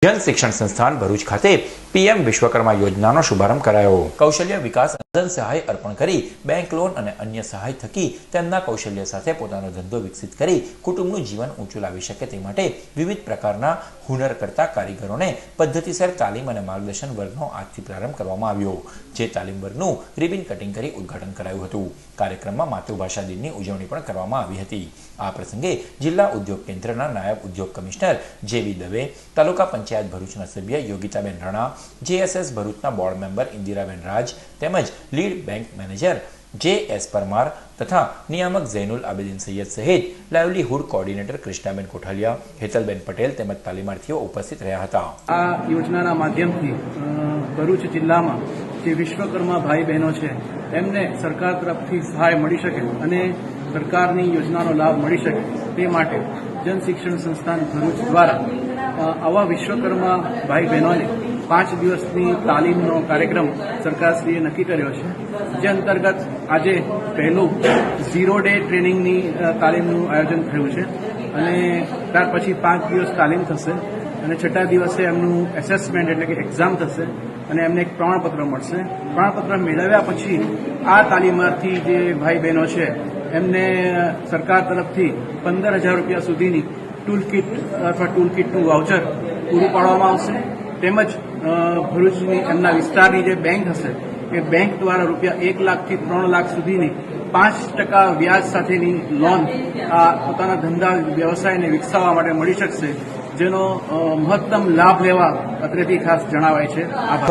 જન શિક્ષણ સંસ્થાન ભરૂચ ખાતે પીએમ વિશ્વકર્મા યોજનાનો શુભારંભ કરાયો। કૌશલ્ય વિકાસ ધન સહાય અર્પણ કરી બેંક લોન અને અન્ય સહાય થકી તેમના કૌશલ્ય સાથે પોતાનો ધંધો વિકસિત કરી કુટુંબનું જીવન ઊંચું લાવી શકે તે માટે વિવિધ પ્રકારના હુનર કરતા કારીગરોને પદ્ધતિસર તાલીમ અને માર્ગદર્શન વર્ગનો આજથી પ્રારંભ કરવામાં આવ્યો, જે તાલીમ વર્ગનું રિબન કટિંગ કરી ઉદ્ઘાટન કરાયું હતું। કાર્યક્રમમાં માતૃભાષા દિનની ઉજવણી પણ કરવામાં આવી હતી। આ પ્રસંગે જિલ્લા ઉદ્યોગ કેન્દ્રના નાયબ ઉદ્યોગ કમિશનર જેવી દવે, તાલુકા પંચાયત ભરૂચના સભ્ય યોગિતાબેન રાણા, જેએસએસ ભરૂચના બોર્ડ મેમ્બર ઇન્દિરાબેન રાજ તેમજ લીડ બેંક મેનેજર જે.એસ. પરમાર તથા નિયામક ઝૈનુલ આબેદીન સૈયદ સહિત લાઇવલીહુડ કોઓર્ડિનેટર કૃષ્ણાબેન કોઠાલિયા, હેતલબેન પટેલ તેમજ તાલીમાર્થીઓ ઉપસ્થિત રહ્યા હતા। આ યોજનાના માધ્યમથી ભરૂચ જિલ્લામાં જે વિશ્વકર્મા ભાઈ બહેનો છે એમને સરકાર તરફથી સહાય મળી શકે અને સરકારની યોજનાનો લાભ મળી શકે તે માટે જન શિક્ષણ સંસ્થાન ભરૂચ દ્વારા આવા વિશ્વકર્મા ભાઈ બહેનોને 5 દિવસની તાલીમનો કાર્યક્રમ સરકારશ્રીએ નક્કી કર્યો છે, જે અંતર્ગત આજે પહેલું 0 ડે ટ્રેનિંગની તાલીમનું આયોજન થયું છે અને ત્યાર પછી 5 દિવસ તાલીમ થશે અને છઠ્ઠા દિવસે એમનું એસેસમેન્ટ એટલે કે એક્ઝામ થશે અને એમને એક પ્રમાણપત્ર મળશે। પ્રમાણપત્ર મેળવ્યા પછી આ તાલીમાર્થી જે ભાઈ બહેનો છે એમને સરકાર તરફથી 15,000 રૂપિયા સુધીની ટૂલ કિટ અથવા ટૂલ કિટનું વાઉચર પૂરું પાડવામાં આવશે, તેમજ ભરૂચની એમના વિસ્તારની જે બેંક હશે એ બેંક દ્વારા રૂપિયા 1 લાખથી 3 લાખ સુધીની 5% વ્યાજ સાથેની લોન આ પોતાના ધંધા વ્યવસાયને વિકસાવવા માટે મળી શકશે, જેનો મહત્તમ લાભ લેવા અત્રેથી ખાસ જણાવાય છે। આભાર।